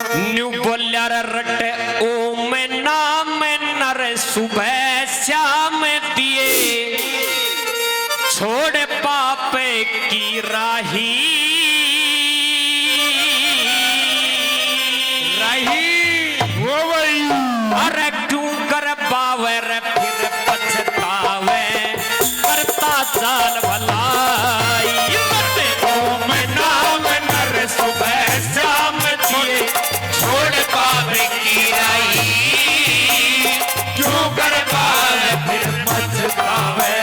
New बोलिया रटे ओ मैं नाम नर सुबह श्याम दिए छोड़ पाप की राही वो भाई अरे क्यों कर पावे रे फिर पछतावे करता चाल भलाई ओ मैं नाम नर सुबह श्याम दिए छोड़ पावे की राही क्यों कर पावे फिर पछतावे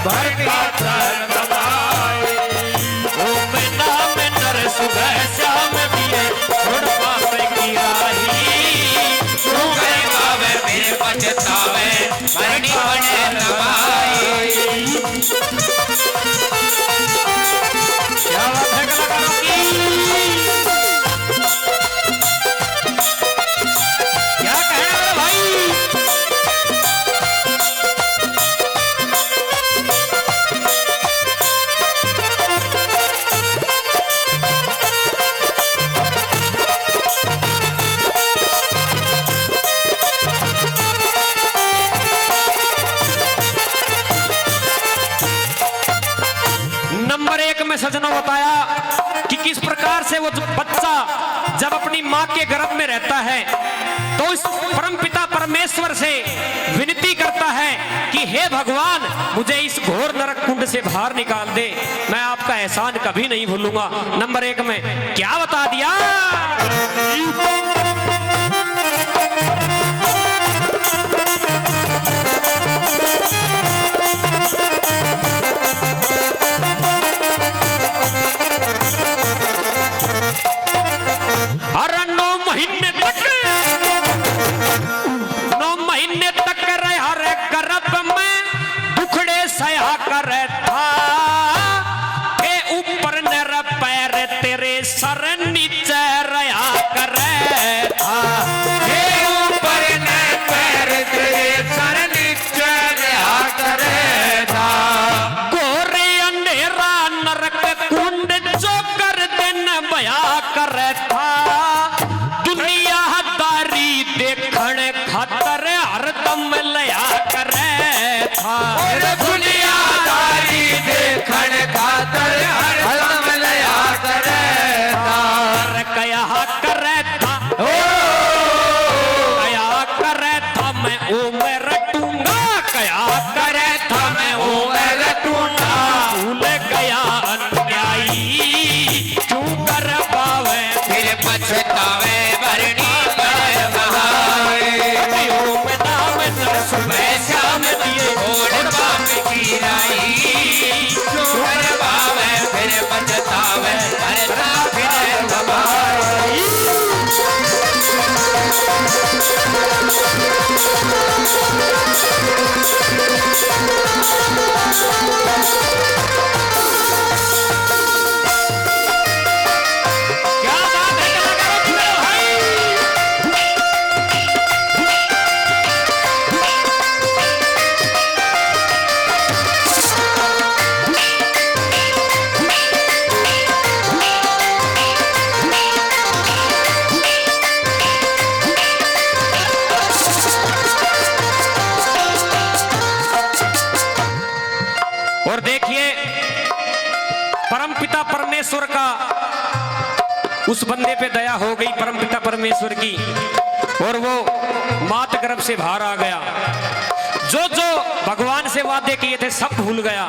करता चाल भलाई ओ मैं नाम नर सुबह श्याम दिए छोड़ पावे की राही पछतावे मरनी बने रवाई। क्या बात है कलाकारों की? क्या कहना है भाई? नंबर 1 में सजनों बताया कि किस प्रकार से वो बच्चा जब अपनी मां के गर्भ में रहता है तो इस परमपिता परमेश्वर से विनती करता है कि हे भगवान मुझे इस घोर नरक कुंड से बाहर निकाल दे, मैं आपका एहसान कभी नहीं भूलूंगा। नंबर 1 में क्या बता दिया? अरे 9 महीने तक रहा रे गर्भ में दुखड़े सया करे था ए ऊपर नर पैर तेरे सर नीचे रहा करे था हे ऊपर न पैर तेरे सर नीचे रहा करे था। गोरे अंधेरा नरक कुंड जो कर दिन बया करे था दुनिया दारी देखण खातर हरदम लया करे था दुनियादारी देखण खातर हरदम लया करे था। कया करे था कया करे था मैं ओ मैं रटूंगा कया करे था मैं ओ मैं रटूंगा भूल गया अन्यायी क्यों कर पावे फिर पछतावे भरनी बने बहाए। ओ मैं नाम नर सुबह श्याम दिए छोड़ पाप की राही छोड़ पावे फिर पछतावे भरना फिर बहाए। क्या बात है कलाकारों की भाई? और देखिए परमपिता परमेश्वर का उस बंदे पे दया हो गई परमपिता परमेश्वर की और वो मात गर्भ से बाहर आ गया। जो जो भगवान से वादे किए थे सब भूल गया।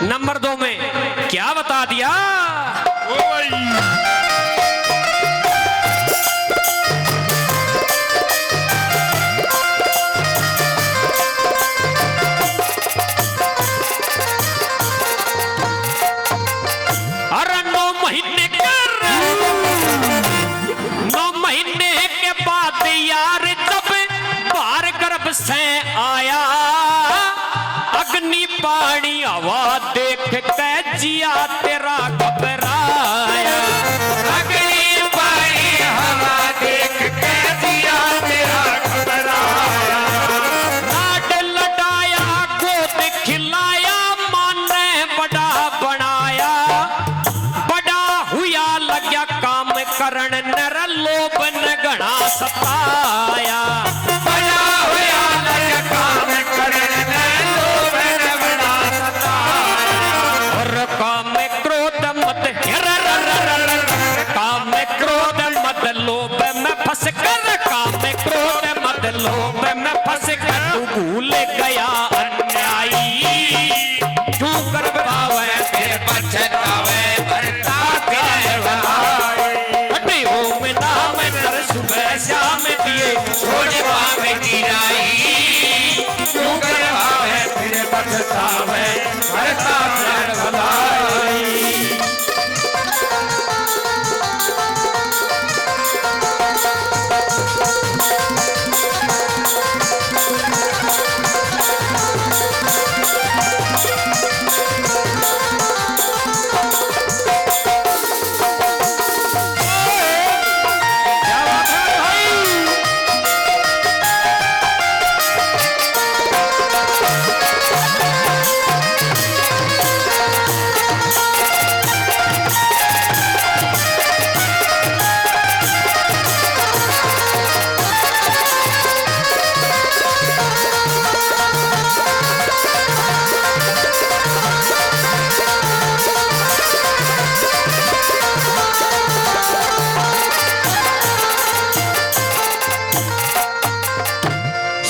नंबर 2 में क्या बता दिया? वो भाई अरे 9 महीने के बाद यार जब बाहर गर्भ से आया अग्नि पानी हवा देख के जिया तेरा घबराया। अग्नि पानी हवा देख के जिया तेरा घबराया। लाड लडाया गोद खिलाया मान ने बड़ा बनाया बड़ा हुआ लग्या काम करण नर लोभ शाम कर सुबह शाम दिए छोड़ पावे गिराई क्यों करवावे फिर पछतावे करता प्रण भलाई क्या बात है भाई।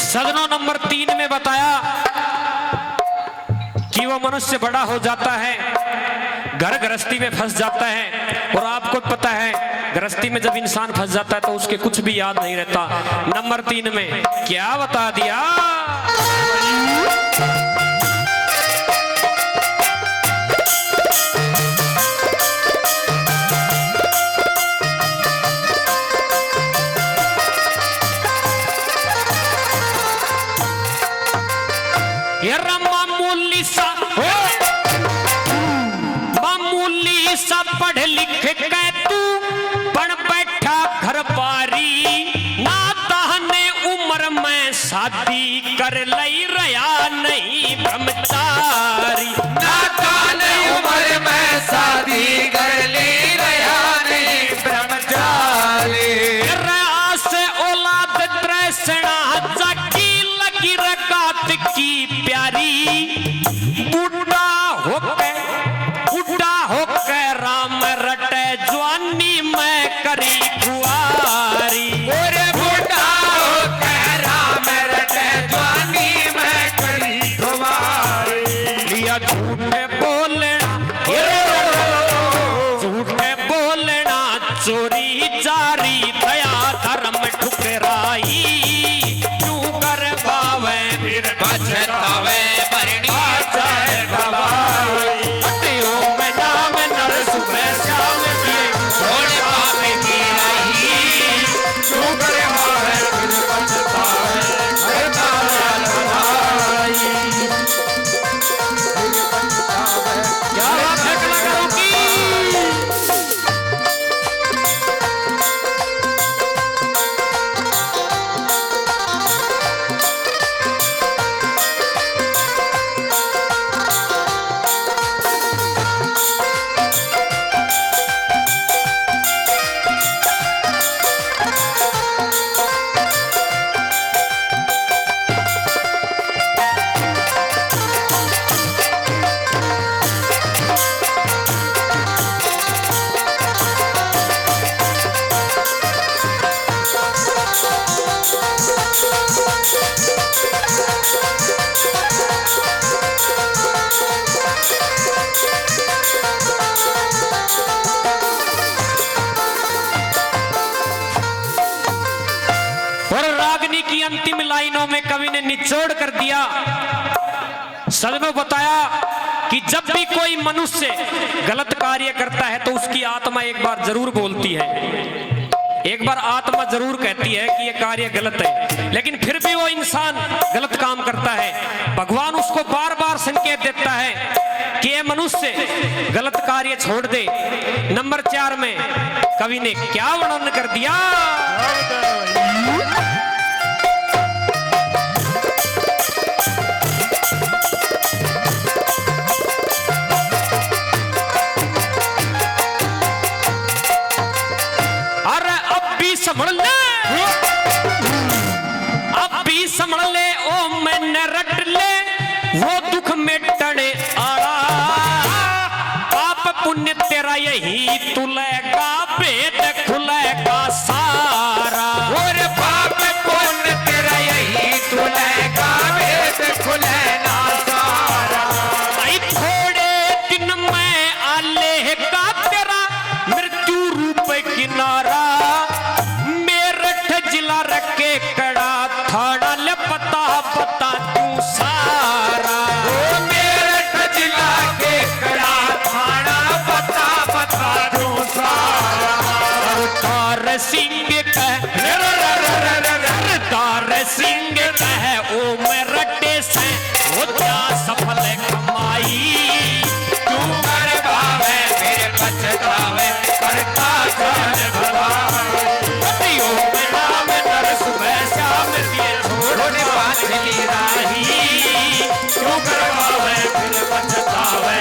सदनों नंबर 3 में बताया कि वो मनुष्य बड़ा हो जाता है, घर गृहस्थी में फंस जाता है। और आपको पता है गृहस्थी में जब इंसान फंस जाता है तो उसके कुछ भी याद नहीं रहता। नंबर 3 में क्या बता दिया? ये मामूली सा मामूली सा पढ़ लिख के तू पढ़ बैठा घर बारी ना ताहने उम्र में शादी कर लई रया नहीं ब्रह्मचारी ना ताने उम्र में शादी कर ले रया नहीं ब्रह्मचारी रास औलाद त्रैसणा जाकी लगी रकात की प्यारी बुढ़ा होके राम रटे जवानी में करी कुआरी और बूढ़ा होकर राम रटे जवानी में करी तुम्हारी लिया झूठे बोलना चोरी जारी दया धर्म ठुकराई क्यों कर पावे फिर पछतावे भरनी चाहे भवाई हटियों में नाम नर सुबह शाम दिए छोड़ पावे गिराई क्यों करे मारे फिर पछतावे करता प्रण भलाई क्या बात है कलाकारों की। और रागनी की अंतिम लाइनों में कवि ने निचोड़ कर दिया। सदनों बताया कि जब भी कोई मनुष्य गलत कार्य करता है तो उसकी आत्मा एक बार जरूर बोलती है, एक बार आत्मा जरूर कहती है कि ये कार्य गलत है, लेकिन फिर भी वो इंसान गलत काम करता है। भगवान उसको बार बार संकेत देता है कि ये मनुष्य गलत कार्य छोड़ दे। नंबर 4 में कवि ने क्या वर्णन कर दिया? संभल ले, अब भी संभल ले, ओ मैंने रट ले वो दुख मिटने आड़ा। पाप पुण्य तेरा यही तुलेगा, भेद खुलेगा सारा। और पाप पुण्य तेरा यही तुलेगा, भेद खुलेगा सारा। आई थोड़े दिन में आले का तेरा मृत्यु रूप किनारा। तार सिंह कह ओ मैं रटे से हो जा सफल कमाई तू कर भावे फिर पछतावे करता जान भवावे पतियों में नाम नर सुबह शाम दिए छोड़ने पाछली राही तू कर भावे फिर पछतावे